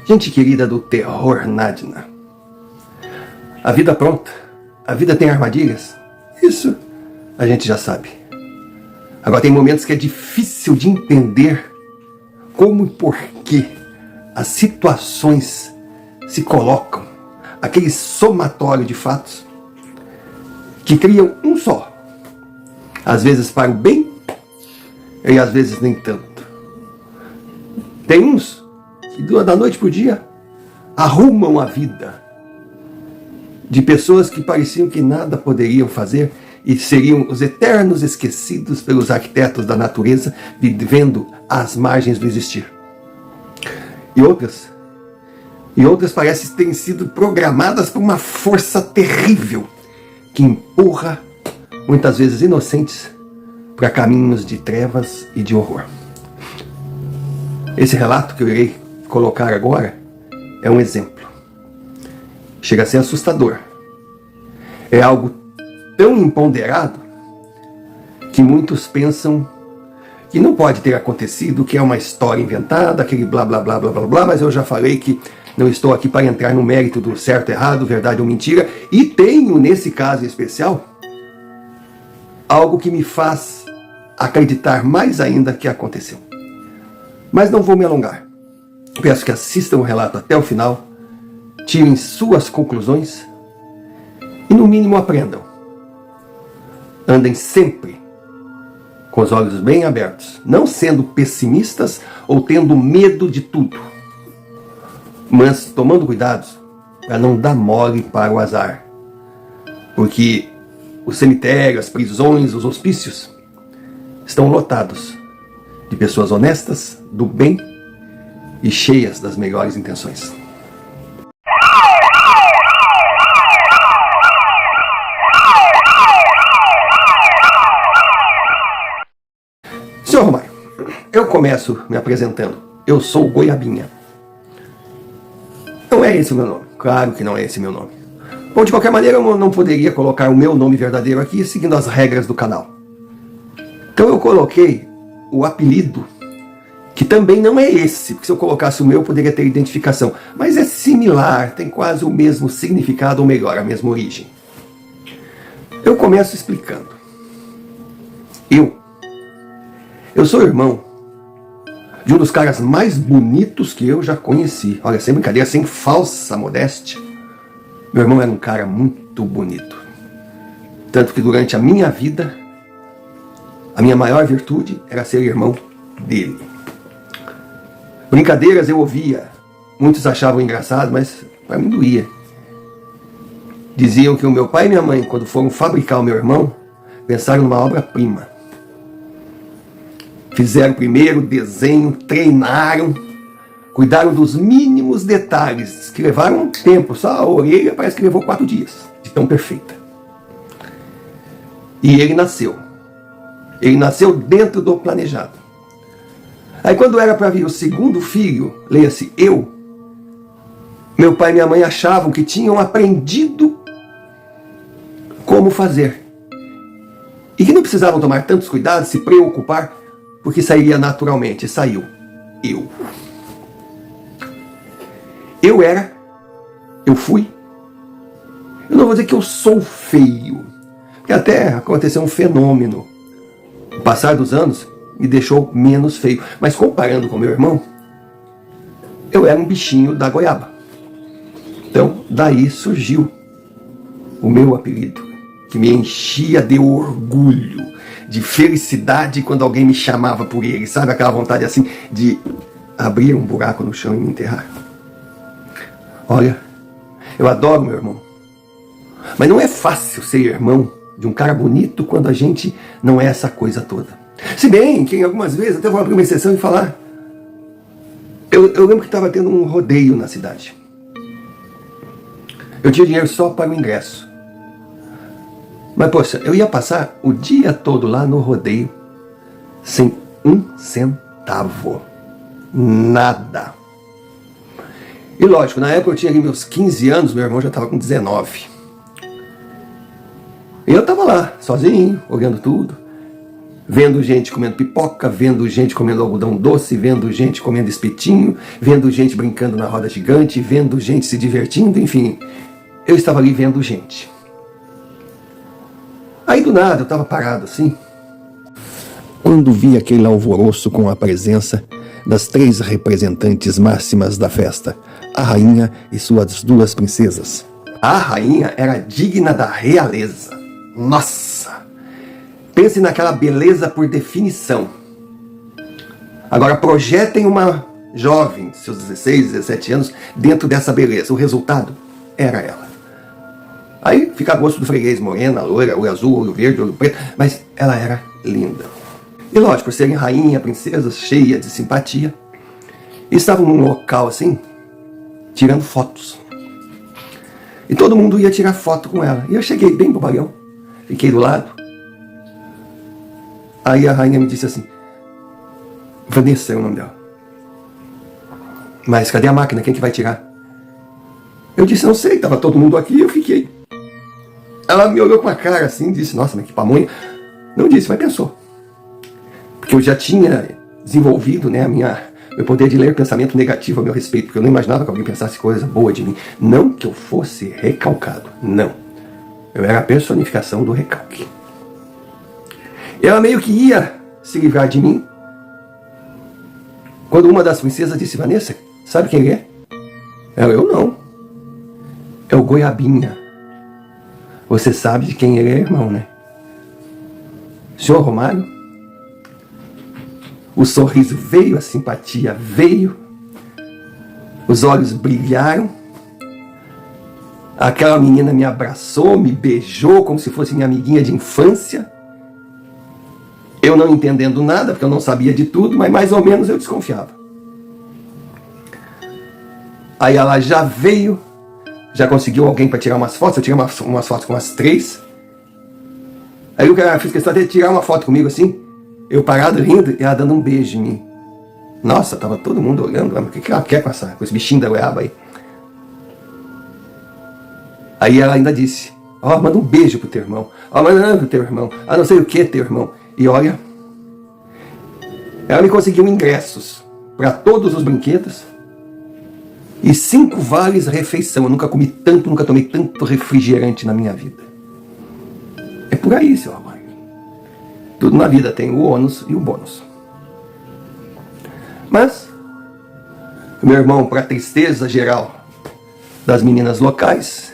Gente querida do terror Nadna, a vida pronta, a vida tem armadilhas, isso a gente já sabe. Agora tem momentos que é difícil de entender como e por que as situações se colocam, aquele somatório de fatos que criam um só, às vezes para o bem e às vezes nem tanto. Tem uns que da noite para o dia arrumam a vida de pessoas que pareciam que nada poderiam fazer e seriam os eternos esquecidos pelos arquitetos da natureza, vivendo às margens do existir. E outras parecem terem sido programadas por uma força terrível que empurra, muitas vezes inocentes, para caminhos de trevas e de horror. Esse relato que eu irei colocar agora é um exemplo. Chega a ser assustador. É algo tão imponderado que muitos pensam que não pode ter acontecido, que é uma história inventada, aquele blá blá blá blá blá blá, mas eu já falei que não estou aqui para entrar no mérito do certo, errado, verdade ou mentira, e tenho, nesse caso especial, algo que me faz acreditar mais ainda que aconteceu. Mas não vou me alongar. Peço que assistam o relato até o final, tirem suas conclusões e, no mínimo, aprendam. Andem sempre com os olhos bem abertos, não sendo pessimistas ou tendo medo de tudo, mas tomando cuidados para não dar mole para o azar. Porque o cemitério, as prisões, os hospícios estão lotados de pessoas honestas, do bem e cheias das melhores intenções. Senhor Romário, eu começo me apresentando. Eu sou o Goiabinha. Não é esse o meu nome. Claro que não é esse o meu nome. Bom, de qualquer maneira, eu não poderia colocar o meu nome verdadeiro aqui, seguindo as regras do canal. Então eu coloquei o apelido, que também não é esse, porque se eu colocasse o meu, eu poderia ter identificação. Mas é similar, tem quase o mesmo significado, ou melhor, a mesma origem. Eu começo explicando. Eu sou irmão de um dos caras mais bonitos que eu já conheci. Olha, sem brincadeira, sem falsa modéstia. Meu irmão era um cara muito bonito. Tanto que durante a minha vida, a minha maior virtude era ser irmão dele. Brincadeiras eu ouvia, muitos achavam engraçado, mas para mim doía. Diziam que o meu pai e minha mãe, quando foram fabricar o meu irmão, pensaram numa obra-prima. Fizeram o primeiro desenho, treinaram, cuidaram dos mínimos detalhes, que levaram um tempo, só a orelha parece que levou 4 dias, de tão perfeita. E ele nasceu. Ele nasceu dentro do planejado. Aí quando era para vir o segundo filho, leia-se eu, meu pai e minha mãe achavam que tinham aprendido como fazer. E que não precisavam tomar tantos cuidados, se preocupar, porque sairia naturalmente. E saiu eu. Eu fui. Eu não vou dizer que eu sou feio, porque até aconteceu um fenômeno. O passar dos anos me deixou menos feio. Mas comparando com meu irmão, eu era um bichinho da goiaba. Então, daí surgiu o meu apelido, que me enchia de orgulho, de felicidade quando alguém me chamava por ele. Sabe aquela vontade assim de abrir um buraco no chão e me enterrar? Olha, eu adoro meu irmão. Mas não é fácil ser irmão de um cara bonito quando a gente não é essa coisa toda. Se bem que em algumas vezes, até vou abrir uma exceção e falar, eu lembro que estava tendo um rodeio na cidade. Eu tinha dinheiro só para o ingresso. Mas, poxa, eu ia passar o dia todo lá no rodeio sem 1 centavo. Nada. E lógico, na época eu tinha ali meus 15 anos, meu irmão já estava com 19. E eu estava lá, sozinho, olhando tudo. Vendo gente comendo pipoca, vendo gente comendo algodão doce, vendo gente comendo espetinho, vendo gente brincando na roda gigante, vendo gente se divertindo, enfim. Eu estava ali vendo gente. Aí do nada eu estava parado assim, quando vi aquele alvoroço com a presença das 3 representantes máximas da festa, a rainha e suas 2 princesas. A rainha era digna da realeza. Nossa! Pense naquela beleza por definição. Agora projetem uma jovem, seus 16, 17 anos, dentro dessa beleza. O resultado era ela. Aí fica a gosto do freguês, morena, loira, olho azul, olho verde, olho preto, mas ela era linda. E lógico, por serem rainha, princesa, cheia de simpatia, estavam num local assim, tirando fotos. E todo mundo ia tirar foto com ela. E eu cheguei bem bobalhão, fiquei do lado. Aí a rainha me disse assim, Vanessa é o nome dela. Mas cadê a máquina? Quem que vai tirar? Eu disse, não sei, estava todo mundo aqui e eu fiquei. Ela me olhou com a cara assim, disse, nossa, mas que pamonha. Não disse, mas pensou. Porque eu já tinha desenvolvido, né, meu poder de ler pensamento negativo a meu respeito, porque eu não imaginava que alguém pensasse coisa boa de mim. Não que eu fosse recalcado, não. Eu era a personificação do recalque. Ela meio que ia se livrar de mim, quando uma das princesas disse, Vanessa, sabe quem é? Ela, eu não. É o Goiabinha. Você sabe de quem ele é, irmão, né? Senhor Romário? O sorriso veio, a simpatia veio, os olhos brilharam, aquela menina me abraçou, me beijou como se fosse minha amiguinha de infância. Eu não entendendo nada, porque eu não sabia de tudo, mas mais ou menos eu desconfiava. Aí ela já veio, já conseguiu alguém para tirar umas fotos, eu tirei umas fotos com umas 3. Aí o cara fez questão de tirar uma foto comigo assim, eu parado rindo e ela dando um beijo em mim. Nossa, tava todo mundo olhando, o que ela quer com esse bichinho da goiaba aí? Aí ela ainda disse, ó, manda um beijo pro teu irmão, ó, manda pro teu irmão, não sei o que teu irmão. E olha, ela me conseguiu ingressos para todos os brinquedos e 5 vales refeição. Eu nunca comi tanto, nunca tomei tanto refrigerante na minha vida. É por aí, seu Romário. Tudo na vida tem o ônus e o bônus. Mas, meu irmão, para tristeza geral das meninas locais,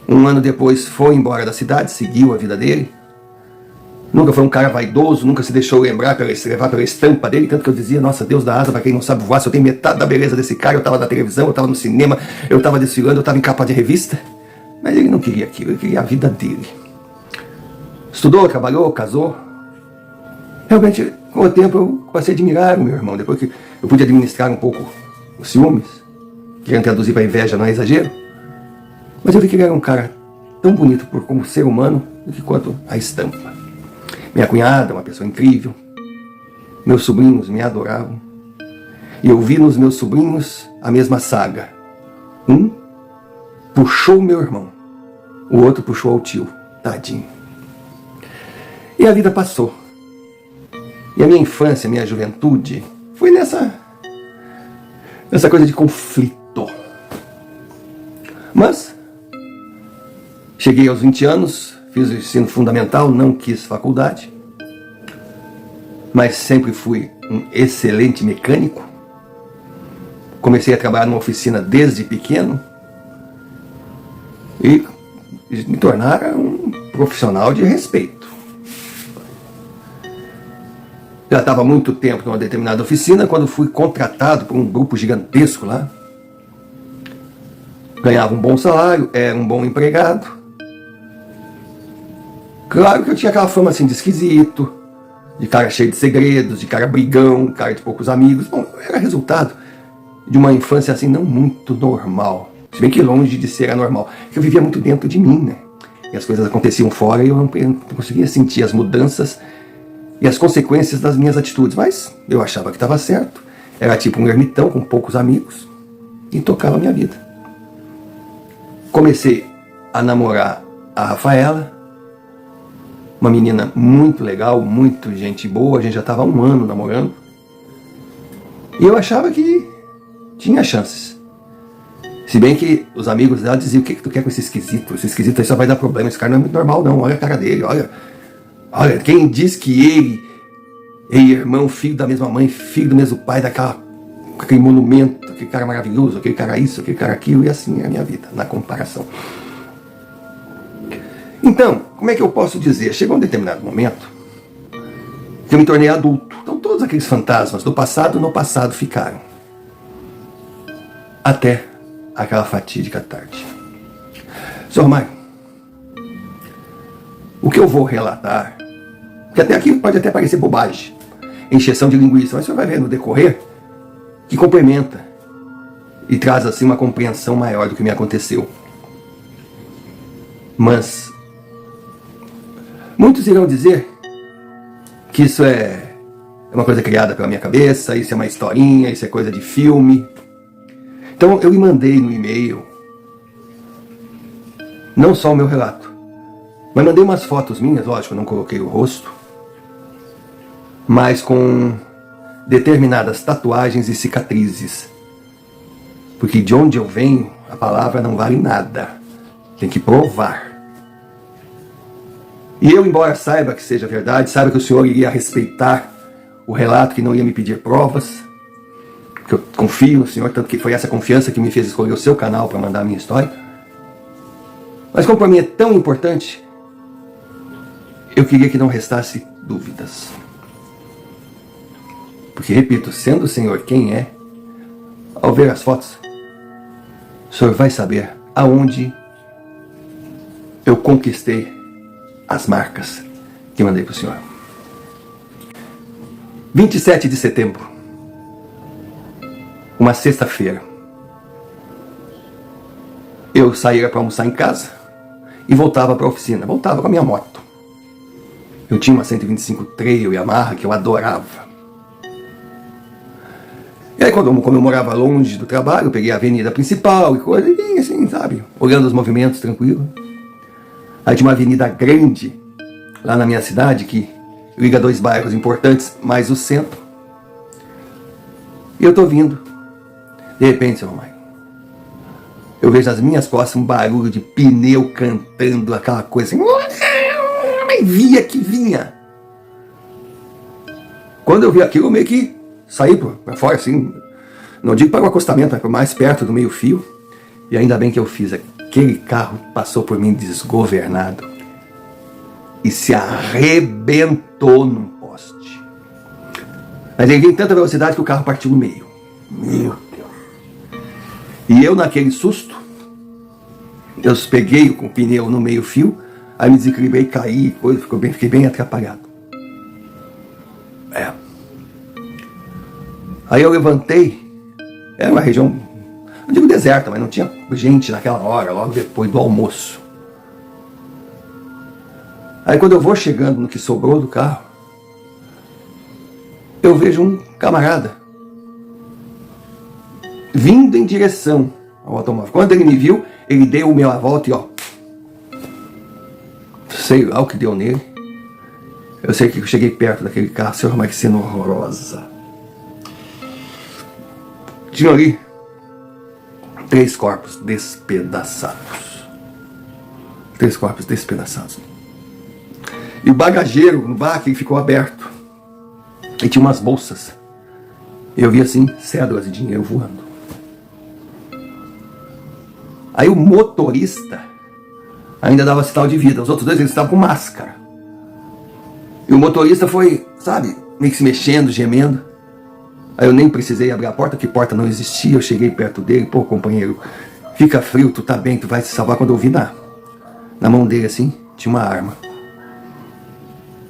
1 ano depois foi embora da cidade, seguiu a vida dele. Nunca foi um cara vaidoso, nunca se deixou levar pela estampa dele, tanto que eu dizia, nossa, Deus dá asa para quem não sabe voar, se eu tenho metade da beleza desse cara, eu estava na televisão, eu estava no cinema, eu estava desfilando, eu estava em capa de revista. Mas ele não queria aquilo, ele queria a vida dele. Estudou, trabalhou, casou. Realmente, com o tempo, eu passei a admirar o meu irmão, depois que eu pude administrar um pouco os ciúmes, querendo traduzir para inveja, não é exagero. Mas eu vi que ele era um cara tão bonito como ser humano, quanto a estampa. Minha cunhada, uma pessoa incrível. Meus sobrinhos me adoravam. E eu vi nos meus sobrinhos a mesma saga. Um puxou meu irmão, o outro puxou ao tio, tadinho. E a vida passou. E a minha infância, a minha juventude, foi nessa coisa de conflito. Mas cheguei aos 20 anos, fiz o ensino fundamental, não quis faculdade, mas sempre fui um excelente mecânico. Comecei a trabalhar numa oficina desde pequeno e me tornar um profissional de respeito. Já estava há muito tempo numa determinada oficina, quando fui contratado por um grupo gigantesco lá. Ganhava um bom salário, era um bom empregado. Claro que eu tinha aquela fama assim de esquisito, de cara cheio de segredos, de cara brigão, cara de poucos amigos. Bom, era resultado de uma infância assim não muito normal. Se bem que longe de ser anormal. Eu vivia muito dentro de mim, né? E as coisas aconteciam fora e eu não conseguia sentir as mudanças e as consequências das minhas atitudes. Mas eu achava que estava certo. Era tipo um ermitão com poucos amigos e tocava a minha vida. Comecei a namorar a Rafaela. uma menina muito legal, muito gente boa, a gente já estava há 1 ano namorando. E eu achava que tinha chances. Se bem que os amigos dela diziam: o que tu quer com esse esquisito? Esse esquisito aí só vai dar problema, esse cara não é muito normal não, olha a cara dele, olha, quem diz que ele é irmão, filho da mesma mãe, filho do mesmo pai, aquele monumento, aquele cara maravilhoso, aquele cara isso, aquele cara aquilo, e assim é a minha vida, na comparação. Então, como é que eu posso dizer? Chegou um determinado momento que eu me tornei adulto. Então todos aqueles fantasmas do passado no passado ficaram. Até aquela fatídica tarde. Sr. Romário, o que eu vou relatar, que até aqui pode até parecer bobagem, encheção de linguiça, mas o senhor vai ver no decorrer que complementa e traz assim uma compreensão maior do que me aconteceu. Mas muitos irão dizer que isso é uma coisa criada pela minha cabeça, isso é uma historinha, isso é coisa de filme. Então eu lhe mandei no e-mail não só o meu relato, mas mandei umas fotos minhas, lógico, eu não coloquei o rosto, mas com determinadas tatuagens e cicatrizes. Porque de onde eu venho, a palavra não vale nada. Tem que provar. E eu, embora saiba que seja verdade, saiba que o senhor iria respeitar o relato, que não ia me pedir provas, que eu confio no senhor, tanto que foi essa confiança que me fez escolher o seu canal para mandar a minha história. Mas como para mim é tão importante, eu queria que não restasse dúvidas. Porque, repito, sendo o senhor quem é, ao ver as fotos, o senhor vai saber aonde eu conquistei as marcas que mandei para o senhor. 27 de setembro, uma sexta-feira. Eu saía para almoçar em casa e voltava para a oficina. Voltava com a minha moto. Eu tinha uma 125 Trail Yamaha que eu adorava. E aí, como eu morava longe do trabalho, eu peguei a avenida principal e coisa, e assim, sabe, olhando os movimentos, tranquilo. Aí tinha uma avenida grande lá na minha cidade que liga 2 bairros importantes, mais o centro. E eu tô vindo. De repente, seu Romário, eu vejo nas minhas costas um barulho de pneu cantando, aquela coisa assim. Via que vinha. Quando eu vi aquilo, eu meio que saí para fora, assim. Não digo para o acostamento, mas para mais perto do meio-fio. E ainda bem que eu fiz. Aquele carro passou por mim desgovernado e se arrebentou num poste. Mas ele veio em tanta velocidade que o carro partiu no meio. Meu Deus. E eu, naquele susto, eu peguei com o pneu no meio-fio, aí me desequilibrei, caí, coisa, fiquei bem atrapalhado. Aí eu levantei, era uma região, não digo deserta, mas não tinha gente naquela hora, logo depois do almoço. Aí quando eu vou chegando no que sobrou do carro, eu vejo um camarada vindo em direção ao automóvel. Quando ele me viu, ele deu a volta e sei lá o que deu nele. Eu sei que eu cheguei perto daquele carro, senhor, mas que cena horrorosa. Tinha ali 3 corpos despedaçados. 3 corpos despedaçados. E o bagageiro no baque ficou aberto. E tinha umas bolsas. Eu vi assim, cédulas de dinheiro voando. Aí o motorista ainda dava sinal de vida. Os outros 2 eles estavam com máscara. E o motorista foi, sabe, meio que se mexendo, gemendo. Aí eu nem precisei abrir a porta, que porta não existia. Eu cheguei perto dele. Pô, companheiro, fica frio, tu tá bem, tu vai se salvar. Quando eu vi na mão dele assim, tinha uma arma.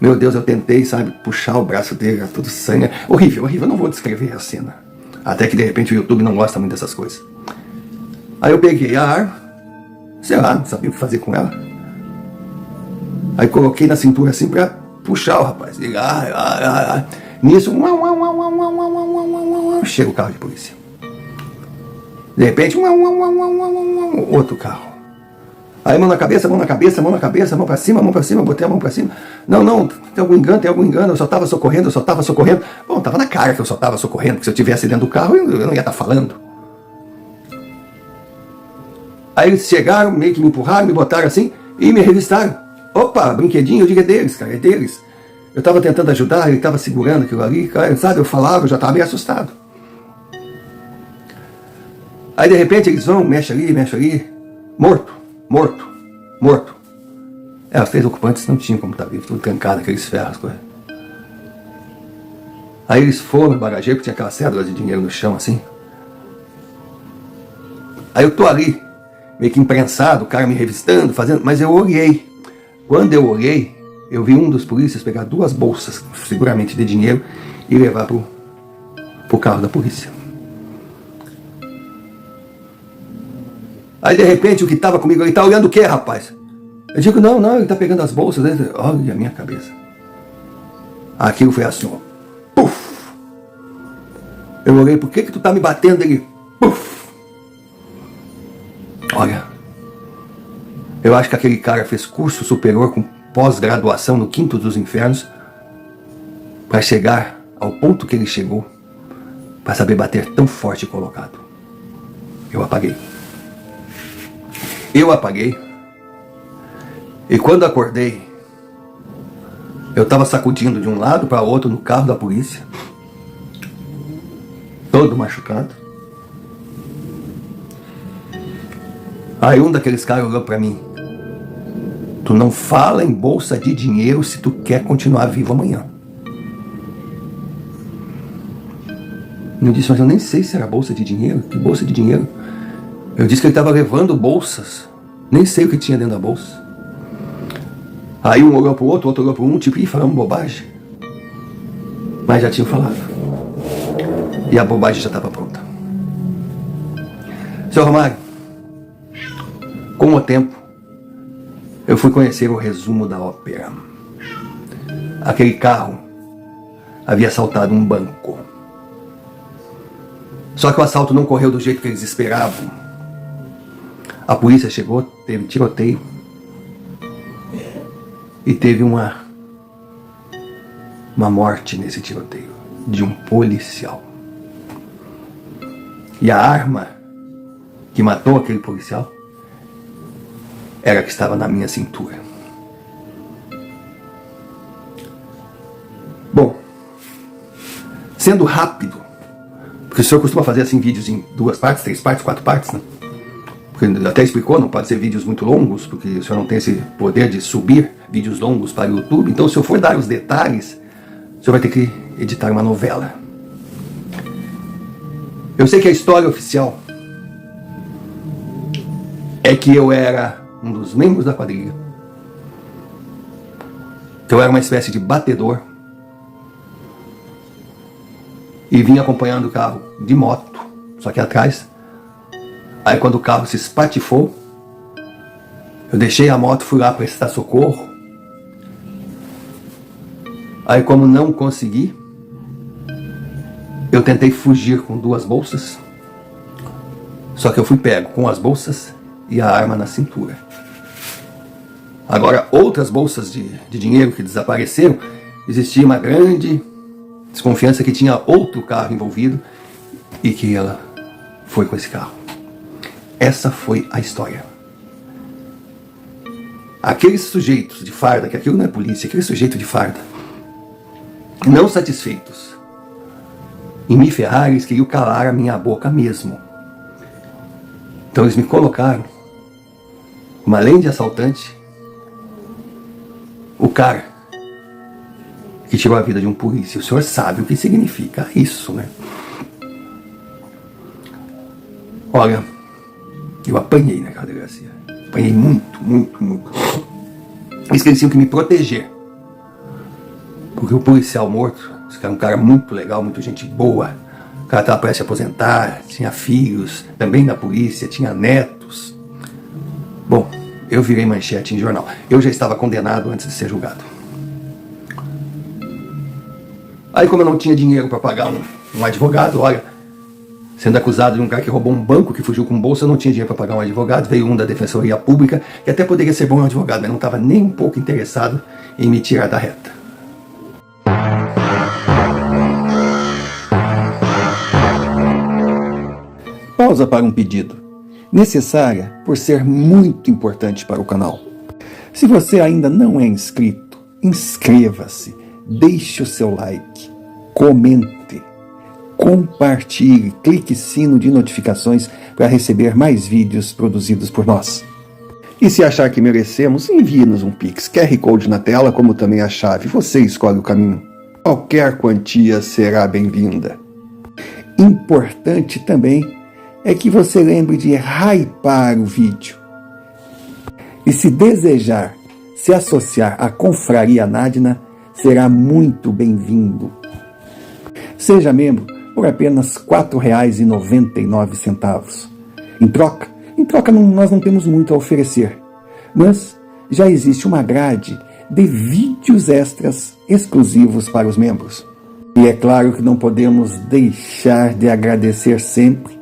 Meu Deus, eu tentei, sabe, puxar o braço dele, tudo sangue. Horrível, horrível, eu não vou descrever a cena. Até que de repente o YouTube não gosta muito dessas coisas. Aí eu peguei a arma, sei lá, não sabia o que fazer com ela. Aí coloquei na cintura assim pra puxar o rapaz. Ele, nisso, chega o carro de polícia. De repente, outro carro. Aí mão na cabeça, mão na cabeça, mão na cabeça, mão pra cima, botei a mão pra cima. Não, tem algum engano, eu só tava socorrendo. Bom, tava na cara que eu só tava socorrendo, porque se eu tivesse dentro do carro, eu não ia estar falando. Aí eles chegaram, meio que me empurraram, me botaram assim e me revistaram. Opa, brinquedinho, eu digo, é deles, cara, é deles. Eu tava tentando ajudar, ele tava segurando aquilo ali, cara, sabe, eu falava, eu já tava meio assustado. Aí de repente eles vão, mexe ali, morto. Os 3 ocupantes não tinham como estar vivo, tudo trancado, aqueles ferros. Coisa. Aí eles foram no bagageiro, porque tinha aquelas cédulas de dinheiro no chão, assim. Aí eu tô ali, meio que imprensado, o cara me revistando, fazendo, mas eu olhei. Quando eu olhei, eu vi um dos polícias pegar 2 bolsas, seguramente de dinheiro, e levar pro carro da polícia. Aí de repente o que estava comigo, ele tá olhando o quê, rapaz? Eu digo, não, ele tá pegando as bolsas. Olha a minha cabeça. Aquilo foi assim, ó. Puf! Eu olhei, por que tu tá me batendo? Ele, puf! Olha, eu acho que aquele cara fez curso superior com pós-graduação no quinto dos infernos para chegar ao ponto que ele chegou, para saber bater tão forte e colocado. Eu apaguei. E quando acordei, eu estava sacudindo de um lado para outro no carro da polícia, todo machucado. Aí um daqueles caras olhou para mim: tu não fala em bolsa de dinheiro se tu quer continuar vivo amanhã. Eu disse, mas eu nem sei se era bolsa de dinheiro. Que bolsa de dinheiro? Eu disse que ele estava levando bolsas. Nem sei o que tinha dentro da bolsa. Aí um olhou pro outro olhou pro um, tipo, ih, falamos bobagem. Mas já tinha falado. E a bobagem já estava pronta. Seu Romário, com o tempo, eu fui conhecer o resumo da ópera. Aquele carro havia assaltado um banco. Só que o assalto não correu do jeito que eles esperavam. A polícia chegou, teve tiroteio. E teve uma morte nesse tiroteio de um policial. E a arma que matou aquele policial era a que estava na minha cintura. Bom, sendo rápido, porque o senhor costuma fazer assim vídeos em 2 partes, 3 partes, 4 partes, né? Porque até explicou, não pode ser vídeos muito longos, porque o senhor não tem esse poder de subir vídeos longos para o YouTube. Então, se eu for dar os detalhes, o senhor vai ter que editar uma novela. Eu sei que a história oficial é que eu era um dos membros da quadrilha. Que eu era uma espécie de batedor. E vinha acompanhando o carro de moto, só que atrás. Aí quando o carro se espatifou, eu deixei a moto, fui lá prestar socorro. Aí como não consegui, eu tentei fugir com 2 bolsas. Só que eu fui pego com as bolsas e a arma na cintura. Agora, outras bolsas de dinheiro que desapareceram, existia uma grande desconfiança que tinha outro carro envolvido e que ela foi com esse carro. Essa foi a história. Aqueles sujeitos de farda, que aquilo não é polícia, aquele sujeito de farda, não satisfeitos em me ferrar, eles queriam calar a minha boca mesmo. Então eles me colocaram, como além de assaltante, o cara que tirou a vida de um polícia. O senhor sabe o que significa isso, né? Olha, eu apanhei naquela delegacia. Apanhei muito. Eles tinham que me proteger. Porque o policial morto, esse cara era um cara muito legal, muito gente boa. O cara estava prestes a aposentar, tinha filhos, também na polícia, tinha netos. Bom, eu virei manchete em jornal. Eu já estava condenado antes de ser julgado. Aí como eu não tinha dinheiro para pagar um advogado, olha, sendo acusado de um cara que roubou um banco, que fugiu com bolsa, não tinha dinheiro para pagar um advogado, veio um da Defensoria Pública, que até poderia ser bom advogado, mas não estava nem um pouco interessado em me tirar da reta. Pausa para um pedido, necessária por ser muito importante para o canal. Se você ainda não é inscrito, inscreva-se, deixe o seu like, comente, compartilhe, clique sino de notificações para receber mais vídeos produzidos por nós. E se achar que merecemos, envie-nos um Pix, QR Code na tela, como também a chave. Você escolhe o caminho. Qualquer quantia será bem-vinda. Importante também é que você lembre de hypar o vídeo. E se desejar se associar à Confraria Nadina, será muito bem-vindo. Seja membro por apenas R$ 4,99. Em troca nós não temos muito a oferecer, mas já existe uma grade de vídeos extras exclusivos para os membros. E é claro que não podemos deixar de agradecer sempre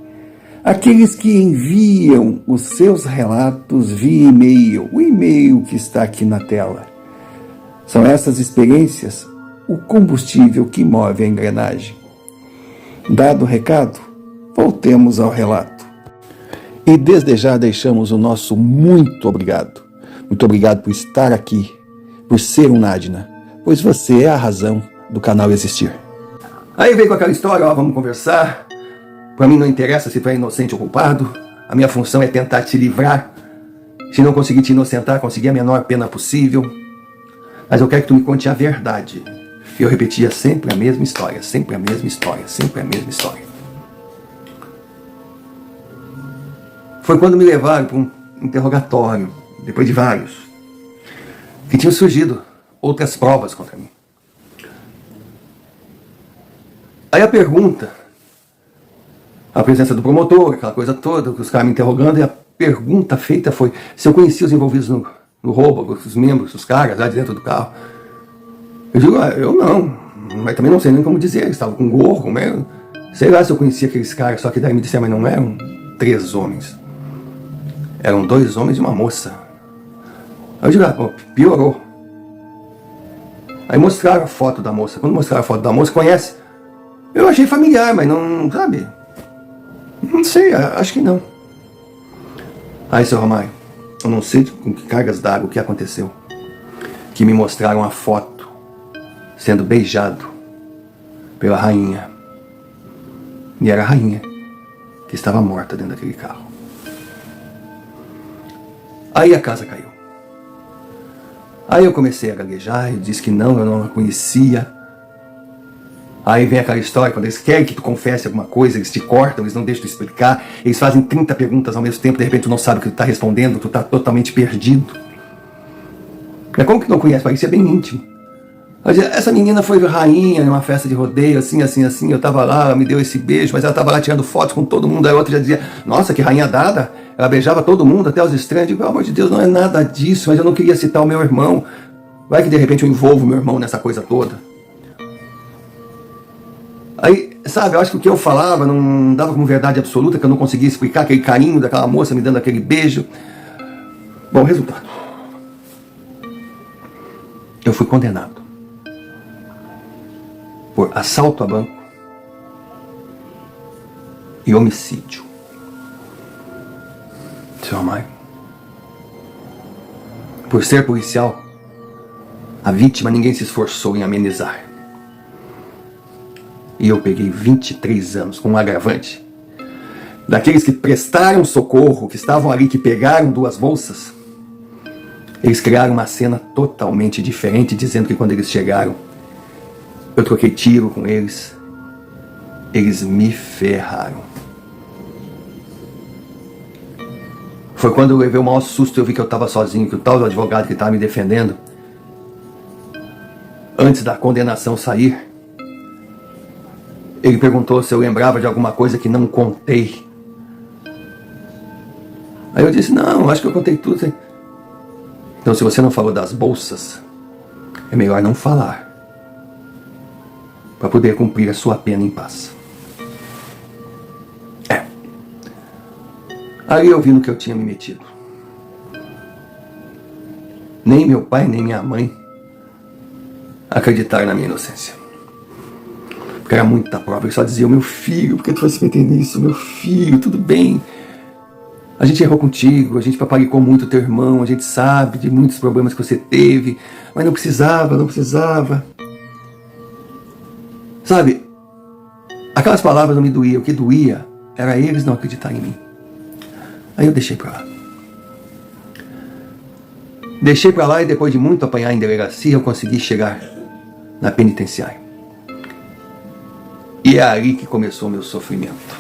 aqueles que enviam os seus relatos via e-mail, o e-mail que está aqui na tela. São essas experiências o combustível que move a engrenagem. Dado o recado, voltemos ao relato. E desde já deixamos o nosso muito obrigado. Muito obrigado por estar aqui, por ser um Nadina, pois você é a razão do canal existir. Aí veio com aquela história, vamos conversar. Para mim não interessa se tu é inocente ou culpado. A minha função é tentar te livrar. Se não conseguir te inocentar, conseguir a menor pena possível. Mas eu quero que tu me conte a verdade. Eu repetia sempre a mesma história, sempre a mesma história, sempre a mesma história. Foi quando me levaram para um interrogatório, depois de vários, que tinham surgido outras provas contra mim. Aí a pergunta, a presença do promotor, aquela coisa toda, os caras me interrogando, e a pergunta feita foi se eu conhecia os envolvidos no roubo, os membros, os caras lá de dentro do carro. Eu digo, eu não, mas também não sei nem como dizer, eles estavam com gorro, né? Sei lá se eu conhecia aqueles caras, só que daí me disseram, mas não eram 3 homens. Eram 2 homens e uma moça. Aí eu digo, piorou. Aí mostraram a foto da moça. Quando mostraram a foto da moça, conhece? Eu achei familiar, mas não, sabe? Não sei, acho que não. Aí, seu Romário, eu não sei com que cargas d'água o que aconteceu. Que me mostraram a foto sendo beijado pela rainha. E era a rainha que estava morta dentro daquele carro. Aí a casa caiu. Aí eu comecei a gaguejar, eu disse que não, eu não a conhecia. Aí vem aquela história, quando eles querem que tu confesse alguma coisa, eles te cortam, eles não deixam tu explicar, eles fazem 30 perguntas ao mesmo tempo, de repente tu não sabe o que tu está respondendo, tu está totalmente perdido. Mas como que não conhece? Isso é bem íntimo. Essa menina foi rainha numa festa de rodeio, assim, eu tava lá, ela me deu esse beijo, mas ela tava lá tirando fotos com todo mundo, aí a outra já dizia, nossa, que rainha dada, ela beijava todo mundo, até os estranhos. Eu digo, pelo amor de Deus, não é nada disso, mas eu não queria citar o meu irmão. Vai que de repente eu envolvo meu irmão nessa coisa toda. Aí, sabe, eu acho que o que eu falava não dava como verdade absoluta, que eu não conseguia explicar aquele carinho daquela moça me dando aquele beijo. Bom, resultado. Eu fui condenado por assalto a banco e homicídio. Seu Romário, por ser policial, a vítima ninguém se esforçou em amenizar. E eu peguei 23 anos com um agravante. Daqueles que prestaram socorro, que estavam ali, que pegaram 2 bolsas, eles criaram uma cena totalmente diferente, dizendo que quando eles chegaram, eu troquei tiro com eles, eles me ferraram. Foi quando eu levei o maior susto, eu vi que eu estava sozinho, que o tal do advogado que estava me defendendo, antes da condenação sair, ele perguntou se eu lembrava de alguma coisa que não contei. Aí eu disse, não, acho que eu contei tudo. Então, se você não falou das bolsas, é melhor não falar, para poder cumprir a sua pena em paz. Aí eu vi no que eu tinha me metido. Nem meu pai, nem minha mãe acreditaram na minha inocência. Porque era muita prova. Eles só diziam: meu filho, por que tu vai se meter nisso? Meu filho, tudo bem. A gente errou contigo, a gente paparicou muito teu irmão, a gente sabe de muitos problemas que você teve, mas não precisava. Sabe, aquelas palavras não me doíam, o que doía era eles não acreditarem em mim. Aí eu deixei pra lá. Deixei pra lá e depois de muito apanhar em delegacia, eu consegui chegar na penitenciária. E é aí que começou o meu sofrimento.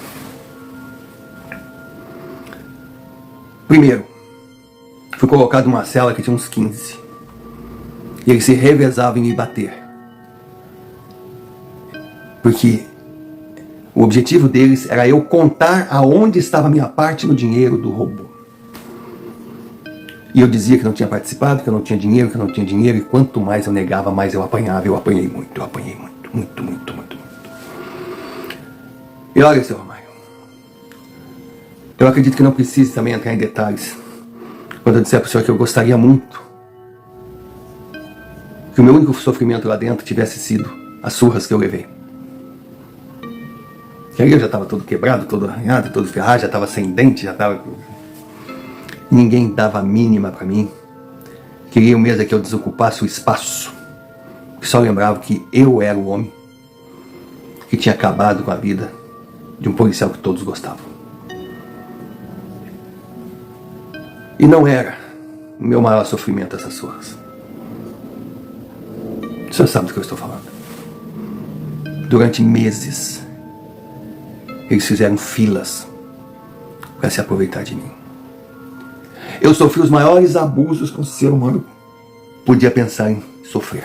Primeiro, fui colocado numa cela que tinha uns 15. E eles se revezavam em me bater. Porque o objetivo deles era eu contar aonde estava a minha parte no dinheiro do roubo. E eu dizia que não tinha participado, que eu não tinha dinheiro, e quanto mais eu negava, mais eu apanhava. Eu apanhei muito. E olha, seu Romário, eu acredito que não precise também entrar em detalhes quando eu disser para o senhor que eu gostaria muito que o meu único sofrimento lá dentro tivesse sido as surras que eu levei. Que aí eu já estava todo quebrado, todo arranhado, todo ferrado, já estava sem dente, já estava... Ninguém dava a mínima para mim. Queriam mesmo que eu desocupasse o espaço. Só lembrava que eu era o homem que tinha acabado com a vida de um policial que todos gostavam. E não era o meu maior sofrimento essas surras. O senhor sabe do que eu estou falando. Durante meses, eles fizeram filas para se aproveitar de mim. Eu sofri os maiores abusos que um ser humano podia pensar em sofrer.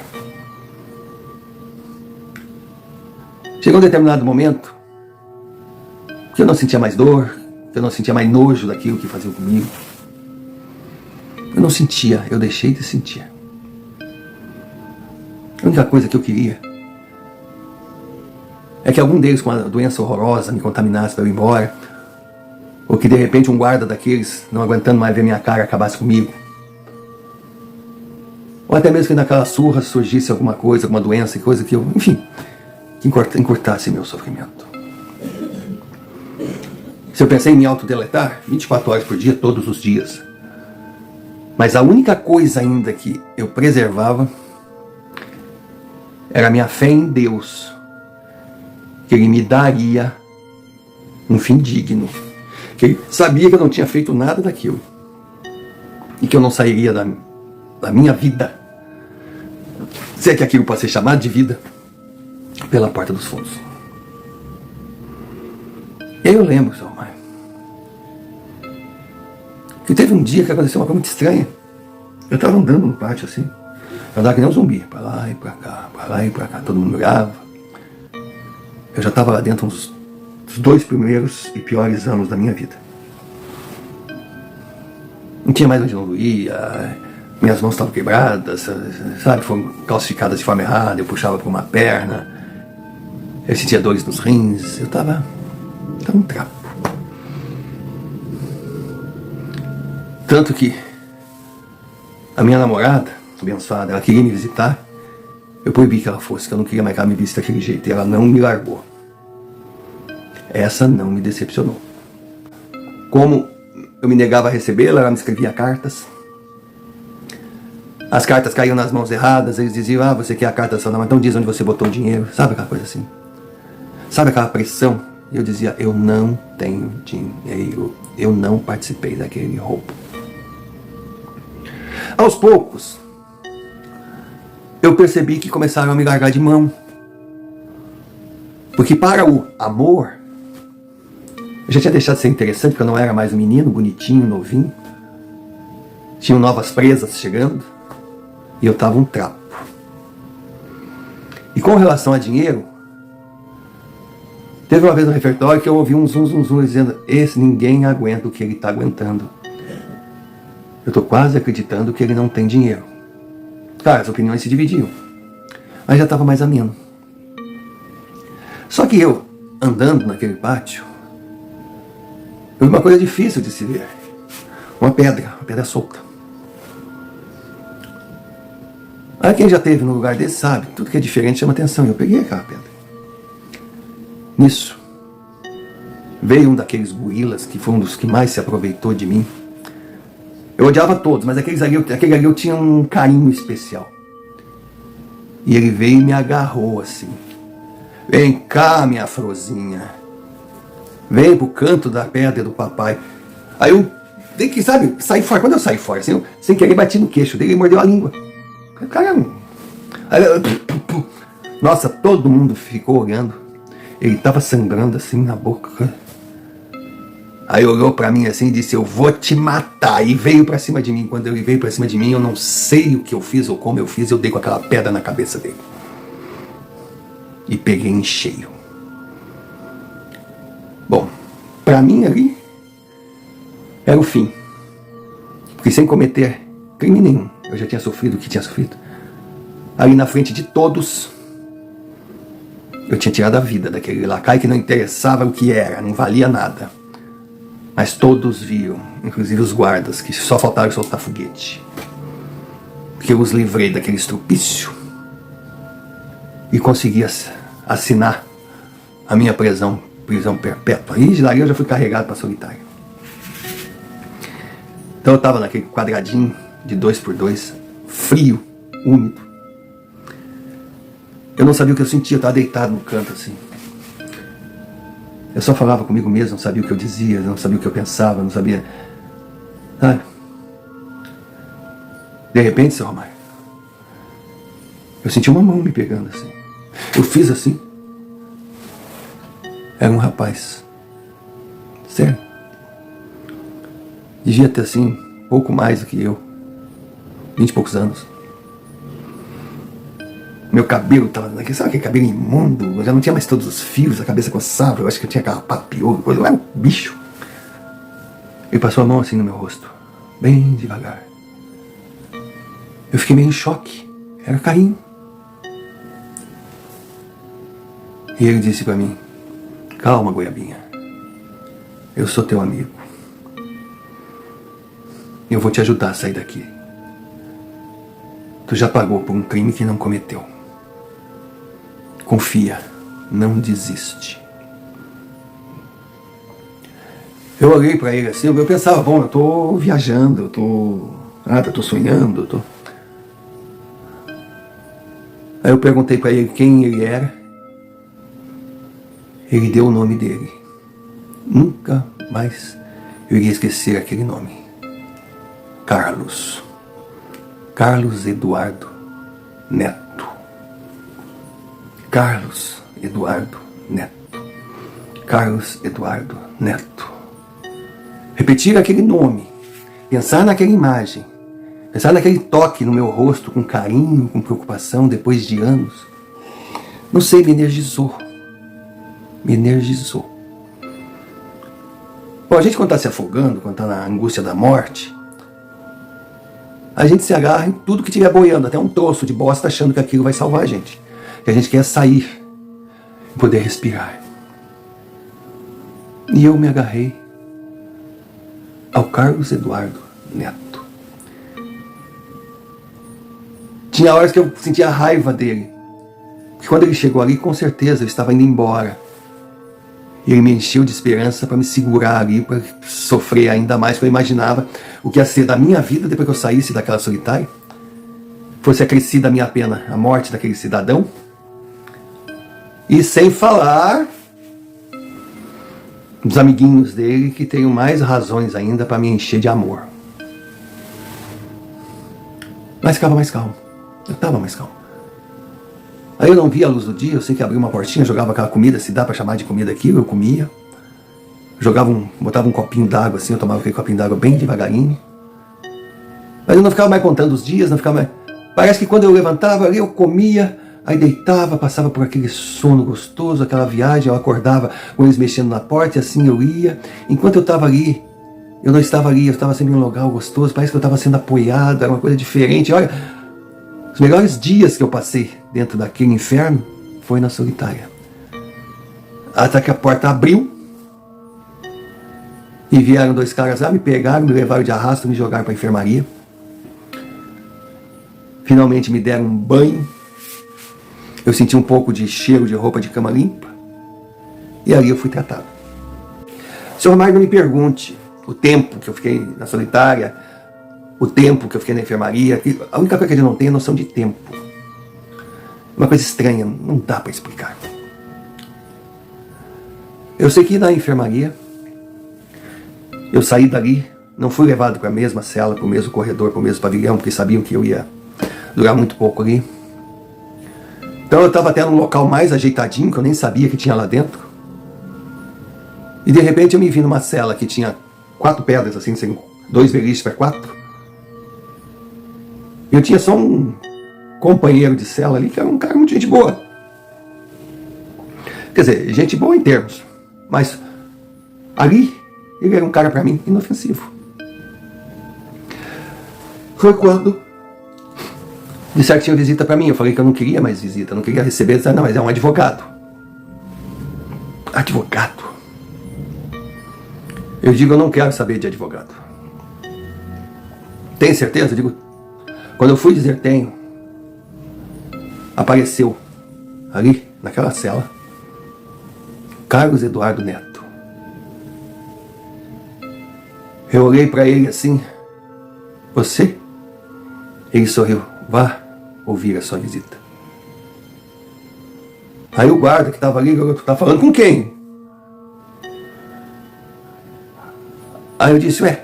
Chegou um determinado momento que eu não sentia mais dor, que eu não sentia mais nojo daquilo que faziam comigo. Eu não sentia, eu deixei de sentir. A única coisa que eu queria é que algum deles com uma doença horrorosa me contaminasse para eu ir embora, ou que de repente um guarda daqueles, não aguentando mais ver minha cara, acabasse comigo. Ou até mesmo que naquela surra surgisse alguma coisa, alguma doença, coisa que eu, enfim, que encurtasse meu sofrimento. Se eu pensei em me autodeletar 24 horas por dia, todos os dias, mas a única coisa ainda que eu preservava era a minha fé em Deus, que Ele me daria um fim digno, que Ele sabia que eu não tinha feito nada daquilo e que eu não sairia da minha vida, se é que aquilo pode ser chamado de vida, pela porta dos fundos. E aí eu lembro, seu Romário, que teve um dia que aconteceu uma coisa muito estranha. Eu estava andando no pátio assim, eu andava que nem um zumbi, para lá e para cá, todo mundo olhava. Eu já estava lá dentro uns 2 primeiros e piores anos da minha vida. Não tinha mais onde não ia, minhas mãos estavam quebradas, sabe, foram calcificadas de forma errada, eu puxava por uma perna, eu sentia dores nos rins, eu estava um trapo. Tanto que a minha namorada, abençoada, ela queria me visitar, eu proibi que ela fosse, que eu não queria mais que ela me visse daquele jeito, e ela não me largou. Essa não me decepcionou. Como eu me negava a recebê-la, ela me escrevia cartas. As cartas caíam nas mãos erradas, eles diziam: você quer a carta só não, então diz onde você botou o dinheiro. Sabe aquela coisa assim? Sabe aquela pressão? E eu dizia: eu não tenho dinheiro, eu não participei daquele roubo. Aos poucos, eu percebi que começaram a me largar de mão. Porque para o amor, eu já tinha deixado de ser interessante, porque eu não era mais um menino bonitinho, novinho. Tinham novas presas chegando, e eu estava um trapo. E com relação a dinheiro, teve uma vez no refeitório que eu ouvi um zum dizendo: esse ninguém aguenta o que ele está aguentando. Eu estou quase acreditando que ele não tem dinheiro. Claro, as opiniões se dividiam, mas já estava mais ameno. Só que eu, andando naquele pátio, Eu vi uma coisa difícil de se ver. Uma pedra solta. Aí quem já esteve no lugar desse sabe, tudo que é diferente chama atenção. Eu peguei aquela pedra. Nisso, veio um daqueles gorilas que foi um dos que mais se aproveitou de mim. Eu odiava todos, mas aquele ali eu tinha um carinho especial. E ele veio e me agarrou assim. Vem cá, minha Frozinha. Vem pro canto da pedra do papai. Aí eu, sabe, saí fora. Quando eu saí fora, assim, eu, sem querer, bati no queixo dele e mordeu a língua. Caramba. Nossa, todo mundo ficou olhando. Ele tava sangrando assim na boca. Aí olhou pra mim assim e disse: eu vou te matar. E veio pra cima de mim. Quando ele veio pra cima de mim, eu não sei o que eu fiz ou como eu fiz. Eu dei com aquela pedra na cabeça dele. E peguei em cheio. Bom, pra mim ali era o fim. Porque sem cometer crime nenhum, eu já tinha sofrido o que tinha sofrido. Ali na frente de todos, eu tinha tirado a vida daquele lacaio que não interessava o que era, não valia nada. Mas todos viam, inclusive os guardas, que só faltaram soltar foguete. Que eu os livrei daquele estrupício e consegui assinar a minha prisão perpétua. E de lá eu já fui carregado para solitário. Então eu estava naquele quadradinho de 2x2, frio, úmido. Eu não sabia o que eu sentia, eu estava deitado no canto assim. Eu só falava comigo mesmo, não sabia o que eu dizia, não sabia o que eu pensava, não sabia. Sabe? De repente, seu Romário, eu senti uma mão me pegando assim. Eu fiz assim. Era um rapaz. Sério. Devia ter assim, pouco mais do que eu. 20 e poucos anos. Meu cabelo estava, sabe aquele cabelo imundo? Eu já não tinha mais todos os fios, a cabeça coçava, eu acho que eu tinha carrapato, piolho, coisa, eu era um bicho. Ele passou a mão assim no meu rosto, bem devagar. Eu fiquei meio em choque, era Caim. E ele disse para mim: calma, goiabinha, eu sou teu amigo. Eu vou te ajudar a sair daqui. Tu já pagou por um crime que não cometeu. Confia, não desiste. Eu olhei para ele assim, eu pensava, bom, eu tô viajando, eu tô sonhando, Aí eu perguntei para ele quem ele era. Ele deu o nome dele. Nunca mais eu iria esquecer aquele nome. Carlos. Carlos Eduardo Neto. Carlos Eduardo Neto. Carlos Eduardo Neto. Repetir aquele nome, pensar naquela imagem, pensar naquele toque no meu rosto com carinho, com preocupação, depois de anos. Não sei, me energizou. Me energizou. Bom, a gente quando está se afogando, quando está na angústia da morte, a gente se agarra em tudo que estiver boiando, até um troço de bosta, achando que aquilo vai salvar a gente. Que a gente quer sair e poder respirar. E eu me agarrei ao Carlos Eduardo Neto. Tinha horas que eu sentia a raiva dele. Porque quando ele chegou ali, com certeza eu estava indo embora. E ele me encheu de esperança para me segurar ali, para sofrer ainda mais, porque eu imaginava o que ia ser da minha vida depois que eu saísse daquela solitária. Fosse acrescida a minha pena, a morte daquele cidadão. E sem falar dos amiguinhos dele que tenham mais razões ainda para me encher de amor. Mas ficava mais calmo. Eu estava mais calmo. Aí eu não via a luz do dia, eu sei que abria uma portinha, jogava aquela comida, se dá para chamar de comida aquilo, eu comia. Botava um copinho d'água assim, eu tomava aquele copinho d'água bem devagarinho. Mas eu não ficava mais contando os dias, não ficava mais... Parece que quando eu levantava ali, eu comia, aí deitava, passava por aquele sono gostoso, aquela viagem, eu acordava com eles mexendo na porta e assim eu ia. Enquanto eu estava ali, eu não estava ali, eu estava sempre em um lugar gostoso, parece que eu estava sendo apoiado, era uma coisa diferente. Olha, os melhores dias que eu passei dentro daquele inferno foi na solitária. Até que a porta abriu E vieram dois caras lá, me pegaram, me levaram de arrasto, me jogaram para a enfermaria. Finalmente me deram um banho. Eu senti um pouco de cheiro de roupa de cama limpa. E ali eu fui tratado. Senhor Mário, não me pergunte o tempo que eu fiquei na solitária, o tempo que eu fiquei na enfermaria. A única coisa que ele não tem é noção de tempo. Uma coisa estranha, não dá para explicar. Eu sei que na enfermaria, eu saí dali, não fui levado para a mesma cela, para o mesmo corredor, para o mesmo pavilhão, porque sabiam que eu ia durar muito pouco ali. Então eu estava até num local mais ajeitadinho, que eu nem sabia que tinha lá dentro. E de repente eu me vi numa cela que tinha 4 pedras, assim, 2 beliches para 4. E eu tinha só um companheiro de cela ali, que era um cara muito gente boa. Quer dizer, gente boa em termos. Mas ali, ele era um cara para mim inofensivo. Foi quando disseram que tinha visita para mim. Eu falei que eu não queria mais visita, não queria receber. Disseram, não, mas é um advogado. Advogado? Eu digo, eu não quero saber de advogado. Tem certeza? Eu digo, quando eu fui dizer tenho, apareceu ali, naquela cela, Carlos Eduardo Neto. Eu olhei para ele assim, você? Ele sorriu, vá ouvir a sua visita. Aí o guarda que estava ali, tu tá falando com quem? Aí eu disse, é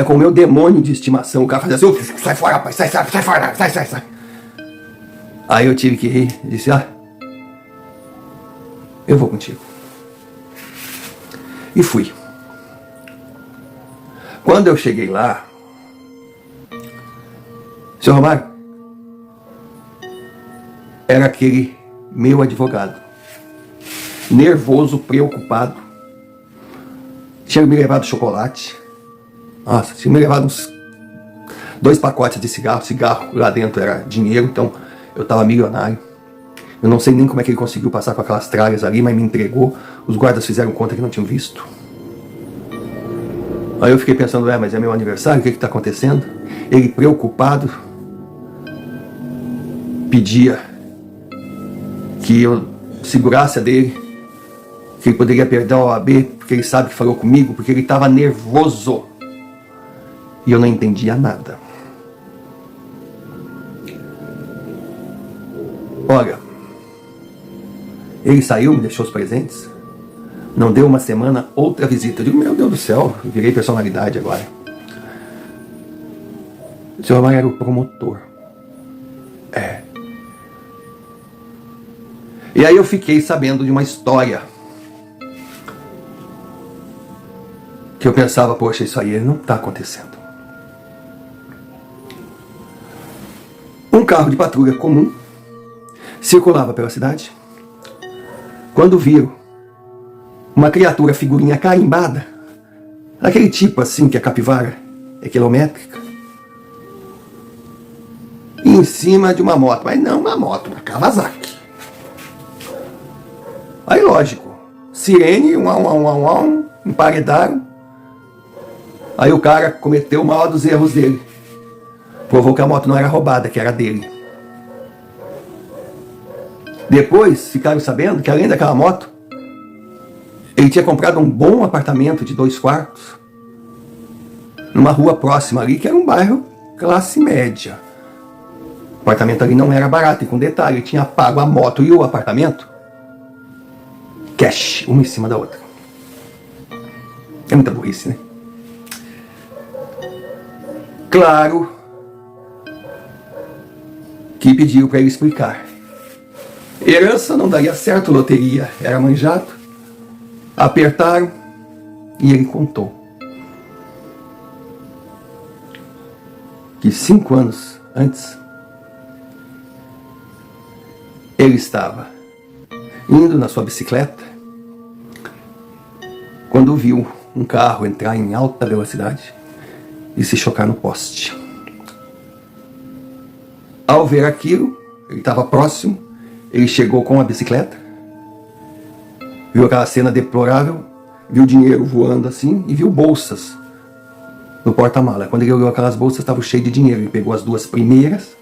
com o meu demônio de estimação. O cara fazia assim, sai fora, rapaz, sai fora, sai. Aí eu tive que rir, disse, eu vou contigo. E fui. Quando eu cheguei lá, senhor Romário, era aquele meu advogado, nervoso, preocupado, tinha me levado chocolate, nossa, tinha me levado uns 2 pacotes de cigarro lá dentro era dinheiro, então eu estava milionário. Eu não sei nem como é que ele conseguiu passar com aquelas tralhas ali, mas me entregou. Os guardas fizeram conta que não tinham visto. Aí eu fiquei pensando, mas é meu aniversário, o que está acontecendo? Ele preocupado, pedia que eu segurasse a dele, que ele poderia perder a OAB, porque ele sabe que falou comigo, porque ele estava nervoso. E eu não entendia nada. Olha, ele saiu, me deixou os presentes. Não deu uma semana, outra visita. Eu digo, meu Deus do céu, eu virei personalidade agora. O senhor Romário era o promotor. E aí eu fiquei sabendo de uma história. Que eu pensava, poxa, isso aí não está acontecendo. Um carro de patrulha comum circulava pela cidade. Quando viram uma criatura, figurinha carimbada, aquele tipo assim que a capivara é quilométrica, em cima de uma moto, mas não uma moto, uma Kawasaki. Aí lógico, sirene, emparedaram. Aí o cara cometeu o maior dos erros dele. Provou que a moto não era roubada, que era dele. Depois ficaram sabendo que além daquela moto, ele tinha comprado um bom apartamento de 2 quartos numa rua próxima ali, que era um bairro classe média. O apartamento ali não era barato, e com detalhe, ele tinha pago a moto e o apartamento cash, uma em cima da outra. É muita burrice, né? Claro que pediu para ele explicar. Herança não daria certo, loteria era manjado. Apertaram e ele contou que 5 anos antes ele estava indo na sua bicicleta quando viu um carro entrar em alta velocidade e se chocar no poste. Ao ver aquilo, ele estava próximo, ele chegou com a bicicleta, viu aquela cena deplorável, viu dinheiro voando assim e viu bolsas no porta-mala. Quando ele olhou aquelas bolsas, estavam cheias de dinheiro. Ele pegou as 2 primeiras,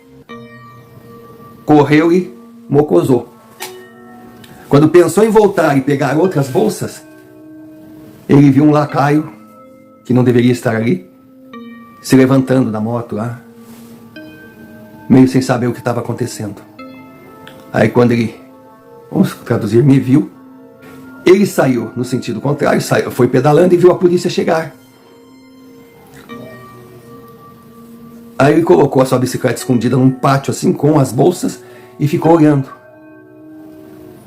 correu e mocosou. Quando pensou em voltar e pegar outras bolsas, ele viu um lacaio, que não deveria estar ali, se levantando da moto lá, meio sem saber o que estava acontecendo. Aí quando ele, vamos traduzir, me viu, ele saiu no sentido contrário, foi pedalando e viu a polícia chegar. Aí ele colocou a sua bicicleta escondida num pátio assim, com as bolsas, e ficou olhando.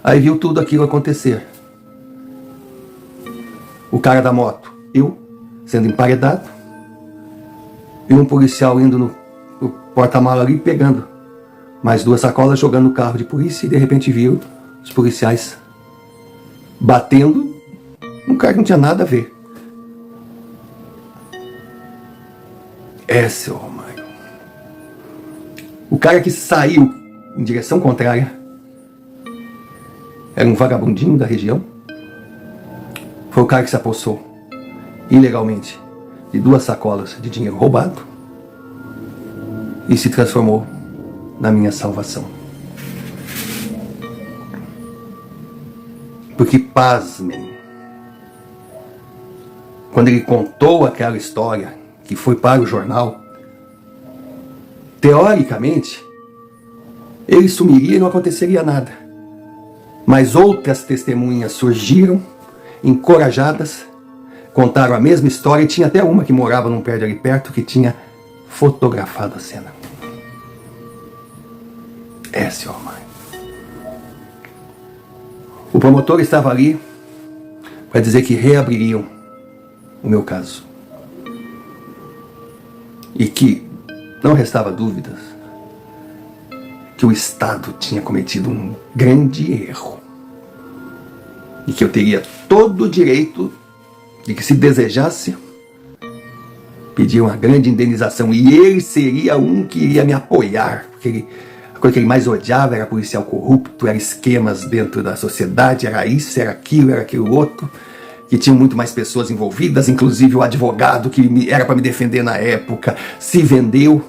Aí viu tudo aquilo acontecer. O cara da moto, eu, sendo emparedado, e um policial indo no porta-mala ali, pegando mais 2 sacolas, jogando no carro de polícia, e de repente viu os policiais batendo num cara que não tinha nada a ver. Seu Romário. O cara que saiu em direção contrária era um vagabundinho da região. Foi o cara que se apossou ilegalmente de 2 sacolas de dinheiro roubado e se transformou na minha salvação. Porque, pasmem, quando ele contou aquela história que foi para o jornal, teoricamente, ele sumiria e não aconteceria nada. Mas outras testemunhas surgiram, encorajadas, contaram a mesma história, e tinha até uma que morava num prédio ali perto que tinha fotografado a cena. Senhor Romário. O promotor estava ali para dizer que reabririam o meu caso. E que não restava dúvidas que o Estado tinha cometido um grande erro. E que eu teria todo o direito de que, se desejasse, pedir uma grande indenização. E ele seria um que iria me apoiar. Porque a coisa que ele mais odiava era policial corrupto, era esquemas dentro da sociedade, era isso, era aquilo outro. Que tinham muito mais pessoas envolvidas, inclusive o advogado que era para me defender na época, se vendeu.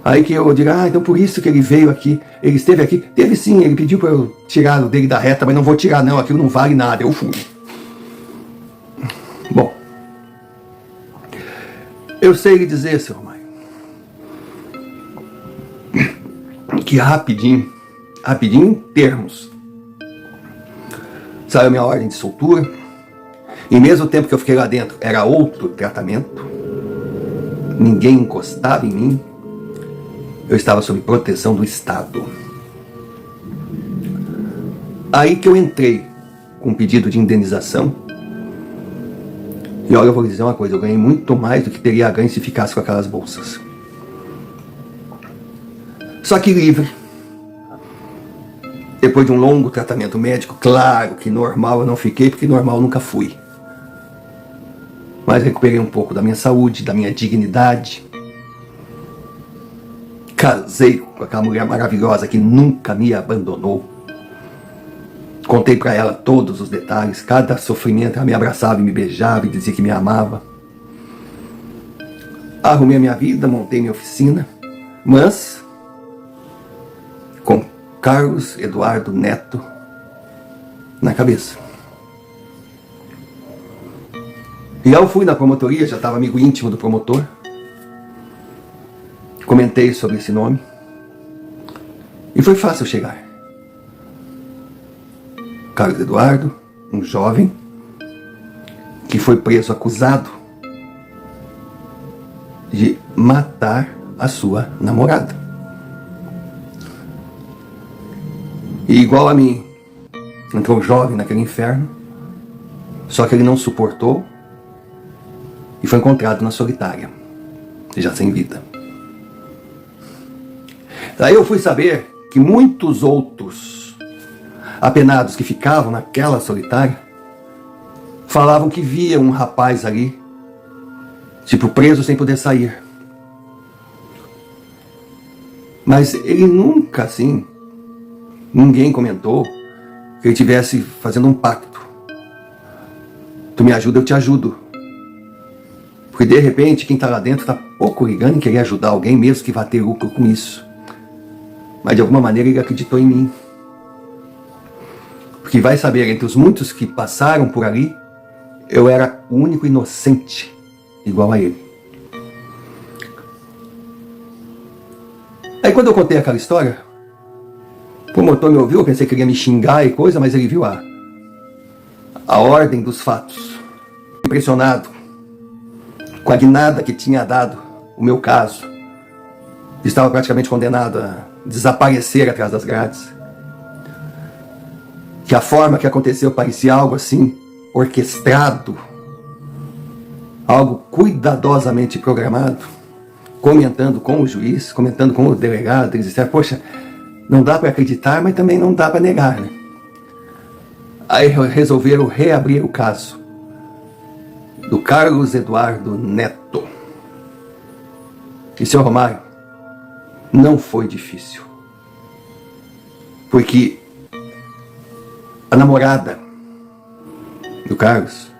Aí que eu digo, então por isso que ele veio aqui, ele esteve aqui. Teve sim, ele pediu para eu tirar o dele da reta, mas não vou tirar não, aquilo não vale nada, eu fui. Bom, eu sei lhe dizer, seu Romário, que rapidinho em termos, saiu minha ordem de soltura, e mesmo tempo que eu fiquei lá dentro, era outro tratamento, ninguém encostava em mim, eu estava sob proteção do Estado. Aí que eu entrei com um pedido de indenização, e olha, eu vou lhe dizer uma coisa, eu ganhei muito mais do que teria ganho se ficasse com aquelas bolsas. Só que livre. Depois de um longo tratamento médico, claro que normal eu não fiquei, porque normal eu nunca fui. Mas recuperei um pouco da minha saúde, da minha dignidade. Casei com aquela mulher maravilhosa que nunca me abandonou. Contei para ela todos os detalhes, cada sofrimento. Ela me abraçava e me beijava e dizia que me amava. Arrumei a minha vida, montei minha oficina, mas com Carlos Eduardo Neto na cabeça. E eu fui na promotoria, já estava amigo íntimo do promotor. Comentei sobre esse nome. E foi fácil chegar. Carlos Eduardo, um jovem que foi preso acusado de matar a sua namorada. E igual a mim, entrou jovem naquele inferno, só que ele não suportou e foi encontrado na solitária, já sem vida. Daí eu fui saber que muitos outros apenados que ficavam naquela solitária falavam que viam um rapaz ali, tipo preso sem poder sair. Mas ele nunca, assim, ninguém comentou que ele estivesse fazendo um pacto Tu me ajuda, eu te ajudo. Porque de repente quem está lá dentro está pouco ligando em querer ajudar alguém mesmo que vá ter lucro com isso. Mas de alguma maneira ele acreditou em mim. Porque vai saber, entre os muitos que passaram por ali, eu era o único inocente igual a ele. Aí quando eu contei aquela história, o promotor me ouviu, eu pensei que ele ia me xingar e coisa, mas ele viu a ordem dos fatos. Impressionado com a guinada que tinha dado o meu caso. Estava praticamente condenado a desaparecer atrás das grades. Que a forma que aconteceu parecia algo assim, orquestrado, algo cuidadosamente programado, comentando com o juiz, comentando com o delegado. Eles disseram, poxa, não dá para acreditar, mas também não dá para negar, né? Aí resolveram reabrir o caso do Carlos Eduardo Neto. E, senhor Romário, não foi difícil. Porque a namorada do Carlos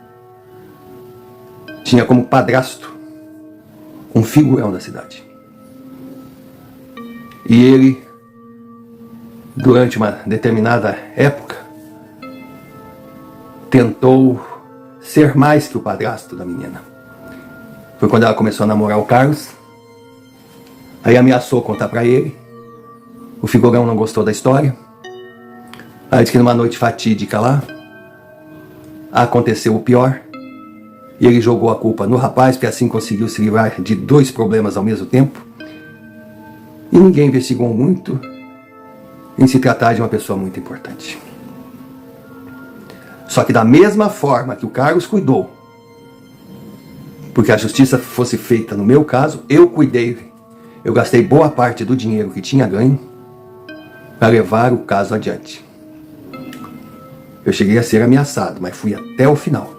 tinha como padrasto um figurão da cidade. E ele, durante uma determinada época, tentou ser mais que o padrasto da menina. Foi quando ela começou a namorar o Carlos. Aí ameaçou contar pra ele. O figurão não gostou da história. Aí disse que numa noite fatídica lá, aconteceu o pior. E ele jogou a culpa no rapaz, porque assim conseguiu se livrar de 2 problemas ao mesmo tempo. E ninguém investigou muito em se tratar de uma pessoa muito importante. Só que da mesma forma que o Carlos cuidou, porque a justiça fosse feita no meu caso, eu cuidei. Eu gastei boa parte do dinheiro que tinha ganho para levar o caso adiante. Eu cheguei a ser ameaçado, mas fui até o final.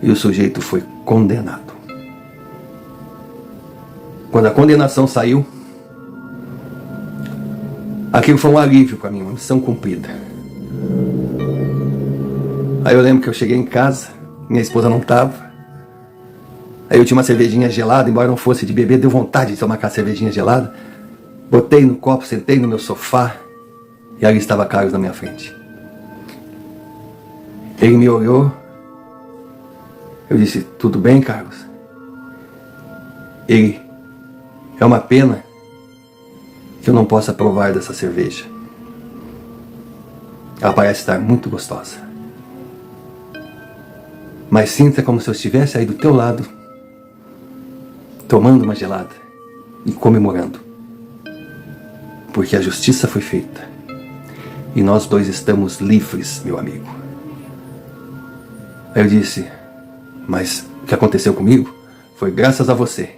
E o sujeito foi condenado. Quando a condenação saiu, aquilo foi um alívio para mim, uma missão cumprida. Aí eu lembro que eu cheguei em casa, minha esposa não estava. Aí eu tinha uma cervejinha gelada, embora não fosse de beber, deu vontade de tomar aquela cervejinha gelada. Botei no copo, sentei no meu sofá e ali estava Carlos na minha frente. Ele me olhou. Eu disse, tudo bem, Carlos? Ele, é uma pena que eu não possa provar dessa cerveja. Ela parece estar muito gostosa. Mas sinta como se eu estivesse aí do teu lado, tomando uma gelada e comemorando. Porque a justiça foi feita. E nós dois estamos livres, meu amigo. Aí eu disse, mas o que aconteceu comigo foi graças a você.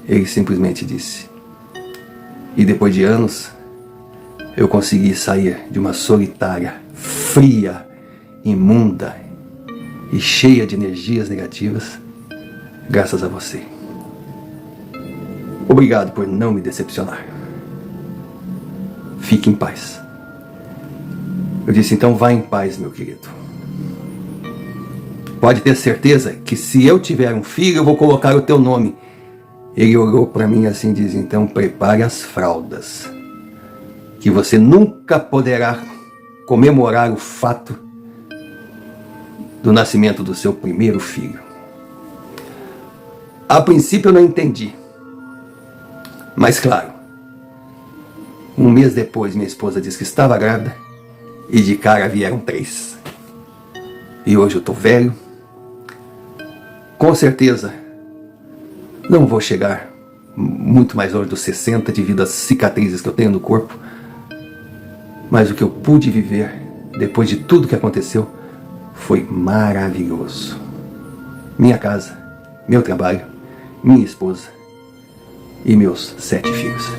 Ele simplesmente disse, e depois de anos, eu consegui sair de uma solitária, fria, imunda e cheia de energias negativas, graças a você. Obrigado por não me decepcionar. Fique em paz. Eu disse, então vá em paz, meu querido. Pode ter certeza que se eu tiver um filho, eu vou colocar o teu nome. Ele olhou para mim assim e disse, então prepare as fraldas, que você nunca poderá comemorar o fato do nascimento do seu primeiro filho. A princípio eu não entendi. Mas claro, um mês depois minha esposa disse que estava grávida e de cara vieram 3. E hoje eu estou velho. Com certeza não vou chegar muito mais longe dos 60 devido às cicatrizes que eu tenho no corpo. Mas o que eu pude viver depois de tudo que aconteceu foi maravilhoso. Minha casa, meu trabalho, minha esposa e meus 7 filhos.